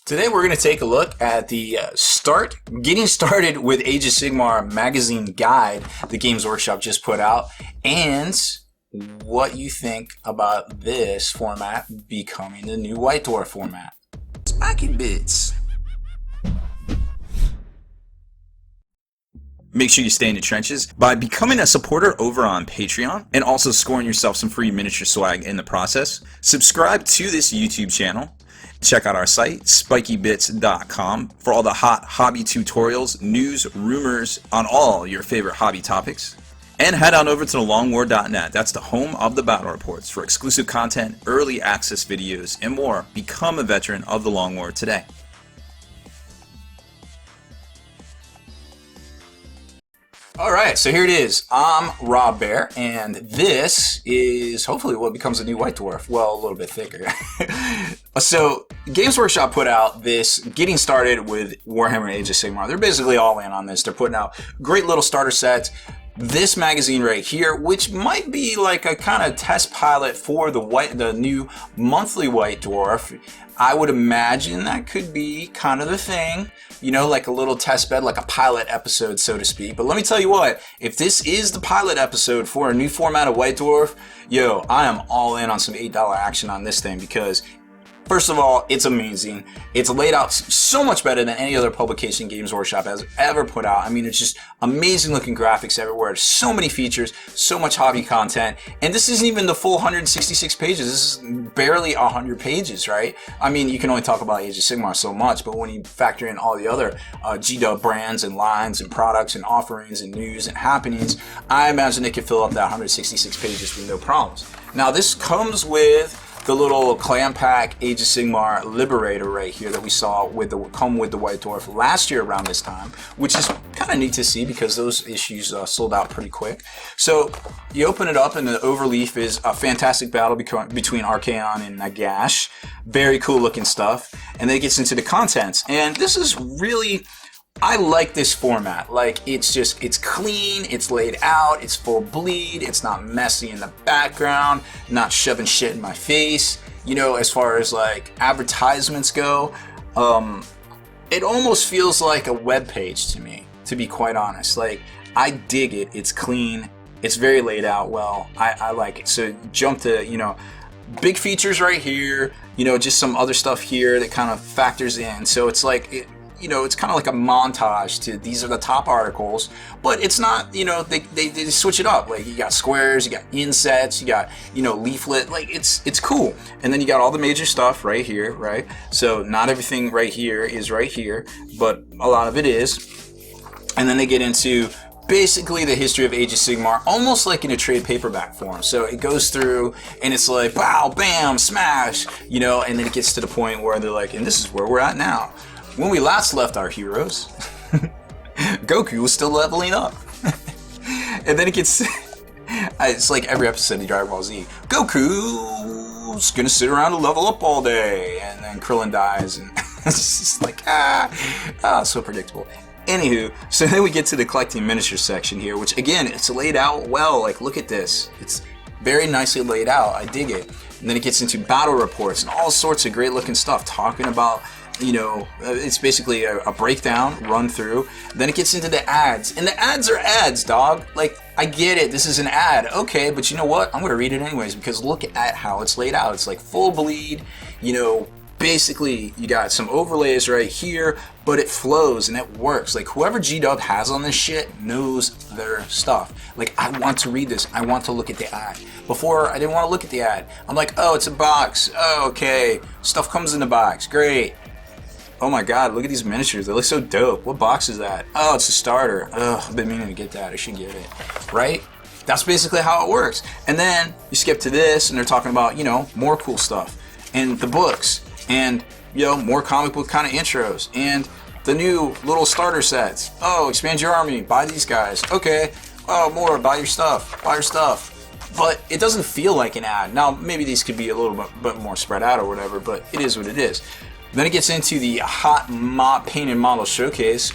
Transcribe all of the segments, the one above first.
Today we're going to take a look at the getting started with Age of Sigmar magazine guide the Games Workshop just put out, and what you think about this format becoming the new White Dwarf format. Spiky bits. Make sure you stay in the trenches by becoming a supporter over on Patreon and also scoring yourself some free miniature swag in the process. Subscribe to this YouTube channel. Check out our site, spikybits.com, for all the hot hobby tutorials, news, rumors on all your favorite hobby topics. And head on over to thelongwar.net. That's the home of the battle reports for exclusive content, early access videos, and more. Become a veteran of the Long War today. Alright, so here it is. I'm Baer, and this is hopefully what becomes a new White Dwarf. Well, a little bit thicker. So, Games Workshop put out this getting started with Warhammer Age of Sigmar. They're basically all in on this. They're putting out great little starter sets. This magazine right here, which might be like a kind of test pilot for the new monthly White Dwarf. I would imagine that could be kind of the thing, you know, like a little test bed, like a pilot episode, so to speak. But let me tell you what, if this is the pilot episode for a new format of White Dwarf, yo, I am all in on some $8 action on this thing because, first of all, it's amazing. It's laid out so much better than any other publication Games Workshop has ever put out. I mean, it's just amazing looking graphics everywhere. So many features, so much hobby content. And this isn't even the full 166 pages. This is barely 100 pages, right? I mean, you can only talk about Age of Sigmar so much, but when you factor in all the other GW brands and lines and products and offerings and news and happenings, I imagine they could fill up that 166 pages with no problems. Now, this comes with the little clan pack Age of Sigmar Liberator right here that we saw come with the White Dwarf last year around this time, which is kind of neat to see because those issues sold out pretty quick. So you open it up and the overleaf is a fantastic battle between Archaon and Nagash. Very cool looking stuff. And then it gets into the contents. And this is really, I like this format. Like, it's clean, it's laid out, it's full bleed, it's not messy in the background, not shoving shit in my face. You know, as far as like advertisements go, it almost feels like a web page to me, to be quite honest. Like, I dig it, it's clean, it's very laid out well, I like it. So jump to, you know, big features right here, you know, just some other stuff here that kind of factors in. So it's like, you know, it's kind of like a montage to these are the top articles, but it's not, you know, they switch it up. Like, you got squares, you got insets, you got, you know, leaflet, like it's cool. And then you got all the major stuff right here, right? So not everything right here is right here, but a lot of it is. And then they get into basically the history of Age of Sigmar, almost like in a trade paperback form. So it goes through and it's like, wow, bam, smash, you know, and then it gets to the point where they're like, and this is where we're at now. When we last left our heroes, Goku was still leveling up. And then it gets, it's like every episode of Dragon Ball Z. Goku's gonna sit around and level up all day. And then Krillin dies and it's just like, so predictable. Anywho, so then we get to the collecting miniature section here, which again, it's laid out well. Like, look at this. It's very nicely laid out. I dig it. And then it gets into battle reports and all sorts of great looking stuff, talking about, you know, it's basically a breakdown, run through. Then it gets into the ads. And the ads are ads, dog. Like, I get it. This is an ad. Okay, but you know what? I'm going to read it anyways because look at how it's laid out. It's like full bleed, you know. Basically, you got some overlays right here, but it flows and it works. Like, whoever GW has on this shit knows their stuff. Like, I want to read this. I want to look at the ad. Before, I didn't want to look at the ad. I'm like, oh, it's a box. Oh, okay. Stuff comes in the box. Great. Oh my god, look at these miniatures. They look so dope. What box is that? Oh, it's a starter. Ugh, I've been meaning to get that. I should get it. Right? That's basically how it works. And then you skip to this, and they're talking about, you know, more cool stuff. And the books. And, you know, more comic book kind of intros. And the new little starter sets. Oh, expand your army. Buy these guys. Okay. Oh, more. Buy your stuff. Buy your stuff. But it doesn't feel like an ad. Now, maybe these could be a little bit more spread out or whatever, but it is what it is. Then it gets into the hot painted model showcase.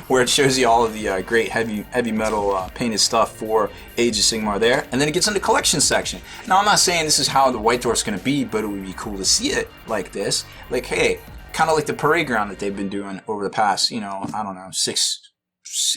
where it shows you all of the great heavy metal painted stuff for Age of Sigmar there. And then it gets into collection section. Now, I'm not saying this is how the White Dwarf's going to be, but it would be cool to see it like this. Like, hey, kind of like the parade ground that they've been doing over the past, you know, I don't know,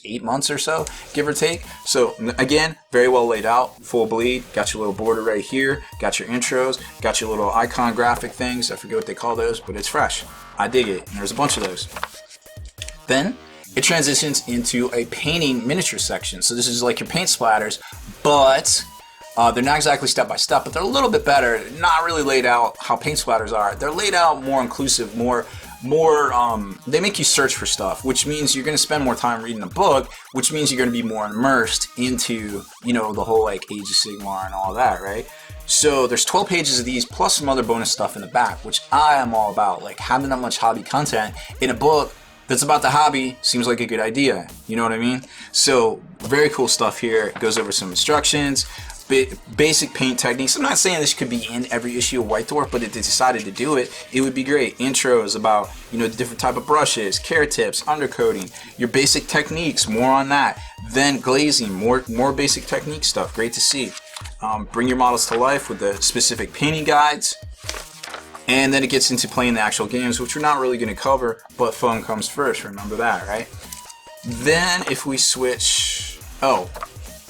8 months or so, give or take. So again, very well laid out, full bleed, got your little border right here, got your intros, got your little icon graphic things, I forget what they call those, but it's fresh. I dig it, and there's a bunch of those. Then it transitions into a painting miniature section. So this is like your paint splatters, but they're not exactly step by step, but they're a little bit better. Not really laid out how paint splatters are. They're laid out more inclusive, more they make you search for stuff, which means you're going to spend more time reading a book, which means you're going to be more immersed into, you know, the whole like Age of Sigmar and all that, right? So there's 12 pages of these plus some other bonus stuff in the back, which I am all about. Like, having that much hobby content in a book that's about the hobby seems like a good idea. You know what I mean? So very cool stuff here. It goes over some instructions, basic paint techniques. I'm not saying this could be in every issue of White Dwarf, but if they decided to do it, it would be great. Intros about, you know, the different type of brushes, care tips, undercoating, your basic techniques, more on that. Then glazing, more basic technique stuff. Great to see. Bring your models to life with the specific painting guides. And then it gets into playing the actual games, which we're not really going to cover, but fun comes first. Remember that, right? Then if we switch,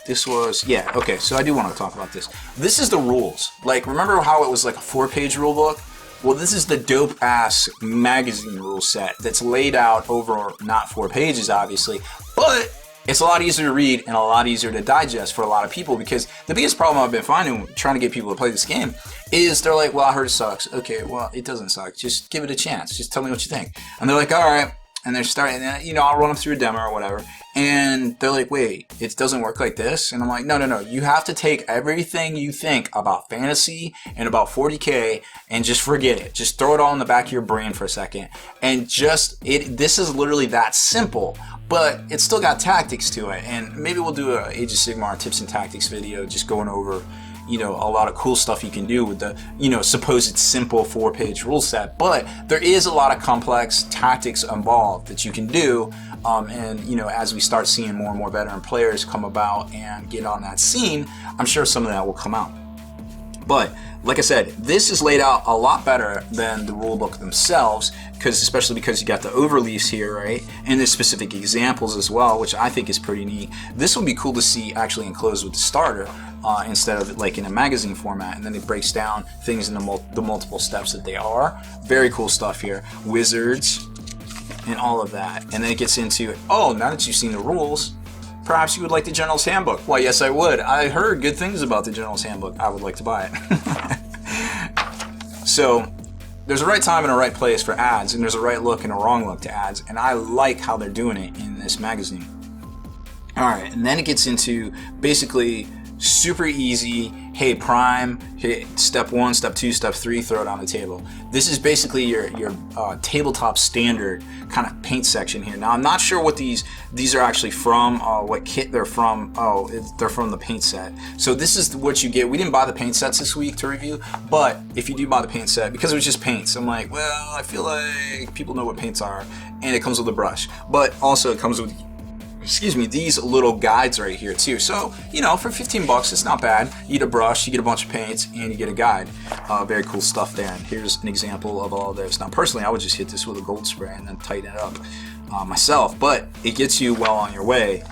this was, yeah, okay, so I do want to talk about this. This is the rules. Like, remember how it was like a 4-page rule book? Well, this is the dope-ass magazine rule set that's laid out over not 4 pages, obviously, but it's a lot easier to read and a lot easier to digest for a lot of people, because the biggest problem I've been finding trying to get people to play this game is they're like, well, I heard it sucks. Okay, well, it doesn't suck. Just give it a chance. Just tell me what you think. And they're like, all right. And they're starting, you know, I'll run them through a demo or whatever. And they're like, wait, it doesn't work like this? And I'm like, no. You have to take everything you think about fantasy and about 40K and just forget it. Just throw it all in the back of your brain for a second. And this is literally that simple. But it's still got tactics to it. And maybe we'll do a Age of Sigmar tips and tactics video just going over, you know, a lot of cool stuff you can do with the, you know, supposed simple 4-page rule set. But there is a lot of complex tactics involved that you can do. And, you know, as we start seeing more and more veteran players come about and get on that scene, I'm sure some of that will come out. But like I said, this is laid out a lot better than the rulebook themselves, especially because you got the overleafs here, right? And there's specific examples as well, which I think is pretty neat. This would be cool to see actually enclosed with the starter instead of like in a magazine format. And then it breaks down things in the multiple steps that they are. Very cool stuff here. Wizards and all of that. And then it gets into, oh, now that you've seen the rules, perhaps you would like the General's Handbook. Why, yes, I would. I heard good things about the General's Handbook. I would like to buy it. So there's a right time and a right place for ads, and there's a right look and a wrong look to ads, and I like how they're doing it in this magazine. All right, and then it gets into basically super easy, hey, prime, hit step 1, step 2, step 3, throw it on the table. This is basically your tabletop standard kind of paint section here. Now, I'm not sure what these are actually from, what kit they're from. Oh, they're from the paint set. So this is what you get. We didn't buy the paint sets this week to review, but if you do buy the paint set, because it was just paints, I'm like, well, I feel like people know what paints are, and it comes with a brush. But also it comes with, these little guides right here too. So, you know, for 15 bucks, it's not bad. You get a brush, you get a bunch of paints, and you get a guide. Very cool stuff there. And here's an example of all of this. Now, personally, I would just hit this with a gold spray and then tighten it up myself, but it gets you well on your way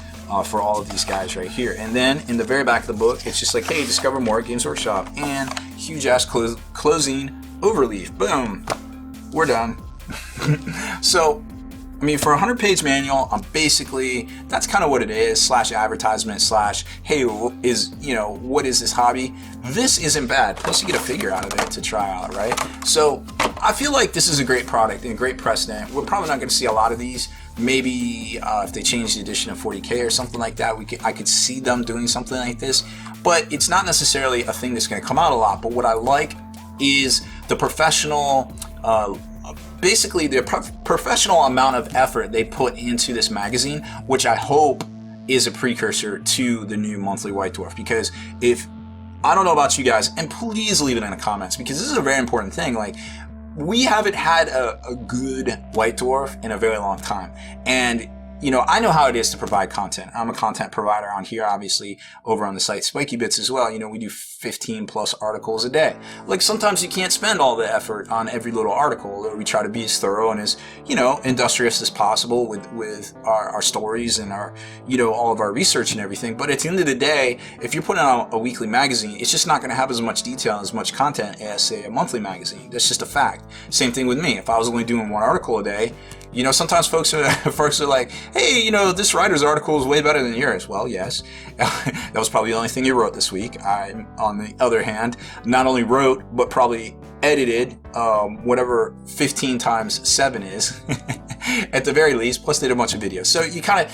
for all of these guys right here. And then in the very back of the book, it's just like, hey, discover more at Games Workshop, and huge ass closing overleaf. Boom, we're done. So, I mean, for a 100-page manual, that's kind of what it is, / advertisement / hey, what is this hobby? This isn't bad. Plus, you get a figure out of it to try out, right? So, I feel like this is a great product and a great precedent. We're probably not going to see a lot of these. Maybe if they change the edition of 40K or something like that, I could see them doing something like this. But it's not necessarily a thing that's going to come out a lot. But what I like is the professional professional amount of effort they put into this magazine, which I hope is a precursor to the new monthly White Dwarf. Because I don't know about you guys, and please leave it in the comments, because this is a very important thing. Like, we haven't had a good White Dwarf in a very long time. And you know, I know how it is to provide content. I'm a content provider on here, obviously, over on the site Spiky Bits as well. You know, we do 15 plus articles a day. Like, sometimes you can't spend all the effort on every little article. We try to be as thorough and as, you know, industrious as possible with our stories and our, you know, all of our research and everything. But at the end of the day, if you're putting out a weekly magazine, it's just not going to have as much detail, as much content as, say, a monthly magazine. That's just a fact. Same thing with me. If I was only doing one article a day, you know, sometimes folks are like, hey, you know, this writer's article is way better than yours. Well, yes, that was probably the only thing you wrote this week. I, on the other hand, not only wrote, but probably edited whatever 15 times 7 is, at the very least, plus did a bunch of videos. So you kind of,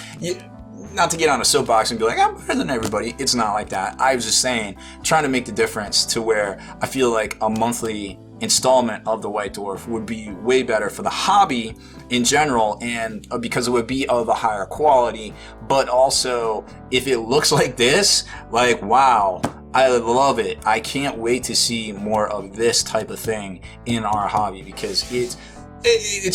not to get on a soapbox and be like, I'm better than everybody. It's not like that. I was just saying, trying to make the difference to where I feel like a monthly installment of the White Dwarf would be way better for the hobby in general, and because it would be of a higher quality, but also if it looks like this, like, wow, I love it. I can't wait to see more of this type of thing in our hobby, because it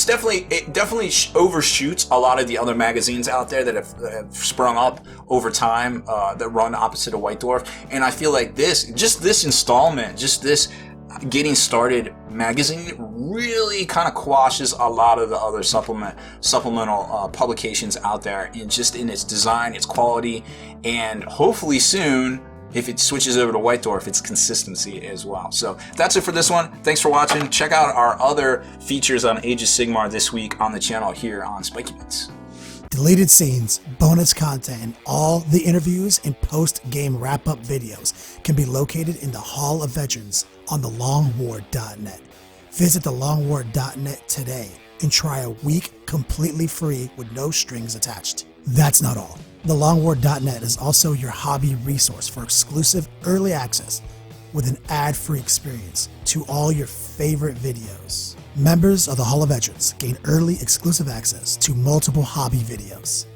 definitely overshoots a lot of the other magazines out there that have sprung up over time that run opposite of White Dwarf. And I feel like this installment, just this getting started magazine, really kind of quashes a lot of the other supplemental publications out there, in just in its design, its quality, and hopefully soon, if it switches over to White Dwarf, its consistency as well. So that's it for this one. Thanks for watching. Check out our other features on Age of Sigmar this week on the channel here on Spiky Bits. Deleted scenes, bonus content, and all the interviews and post-game wrap-up videos can be located in the Hall of Veterans on thelongwar.net. Visit thelongwar.net today and try a week completely free with no strings attached. That's not all. Thelongwar.net is also your hobby resource for exclusive early access with an ad-free experience to all your favorite videos. Members of the Hall of Veterans gain early exclusive access to multiple hobby videos.